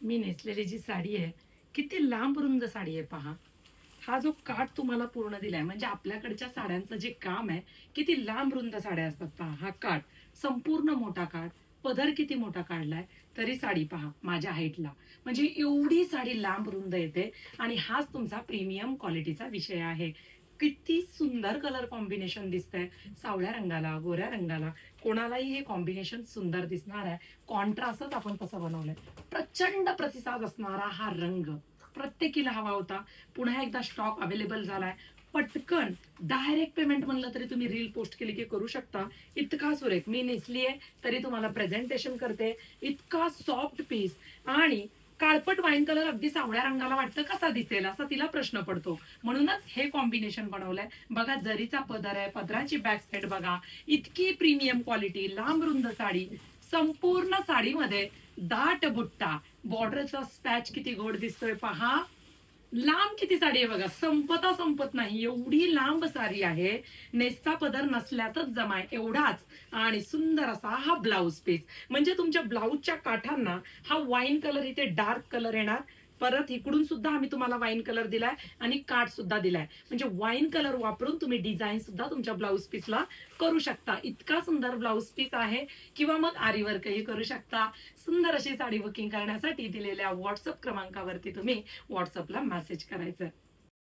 मी नेसलेली जी साडी आहे, किती लांब रुंद साडी आहे पहा. हा जो काठ तुम्हाला पूर्ण दिलाय, म्हणजे आपल्याकडच्या साड्यांचं जे काम आहे, किती लांब रुंद साड्या असतात पहा. हा काठ, संपूर्ण मोठा काठ, पदर किती मोठा काढलाय, तरी साडी पहा माझ्या हाईटला. म्हणजे एवढी साडी लांब रुंद येते आणि हाच तुमचा प्रीमियम क्वालिटीचा विषय आहे. किती सुंदर कलर कॉम्बिनेशन दिसतंय. सावळ्या रंगाला, गोऱ्या रंगाला, कोणालाही हे कॉम्बिनेशन सुंदर दिसणार आहे. कॉन्ट्रास्टच आपण तसं बनवलंय. प्रचंड प्रतिसाद असणारा हा रंग प्रत्येकीला हवा होता. पुन्हा एकदा स्टॉक अवेलेबल झालाय. पटकन डायरेक्ट पेमेंट म्हणलं तरी तुम्ही रील पोस्ट केली की करू शकता. इतका सुरेख मी नेसलीये तरी तुम्हाला प्रेझेंटेशन करते. इतका सॉफ्ट पीस आणि काळपट वाईन कलर अगदी सावळ्या रंगाला वाटतं कसा दिसेल असा तिला प्रश्न पडतो. म्हणूनच हे कॉम्बिनेशन बनवलंय. बघा जरीचा पदर आहे, पदराची बॅक साईड बघा, इतकी प्रीमियम क्वालिटी, लांब रुंद साडी, संपूर्ण साडीमध्ये दाट बुट्टा, बॉर्डरचा स्पॅच किती गोड दिसतोय पहा. लांब किती साडी आहे बघा, संपत नाही एवढी लांब साडी आहे. नेसता पदर नसल्यातच जमाय एवढाच. आणि सुंदर असा हा ब्लाउज पीस, म्हणजे तुमच्या ब्लाउजच्या काठांना हा वाईन कलर इथे डार्क कलर येणार. परत इकडून सुद्धा आम्ही तुम्हाला वाईन कलर दिलाय आणि काठ सुद्धा दिलाय. म्हणजे वाईन कलर वापरून तुम्ही डिझाईन सुद्धा तुमच्या ब्लाउज पीसला करू शकता. इतका सुंदर ब्लाउज पीस आहे. किंवा मग आरी वर्कही करू शकता. सुंदर अशी साडी बुकिंग करण्यासाठी दिलेल्या व्हॉट्सअप क्रमांकावरती तुम्ही व्हॉट्सअपला मेसेज करायचं.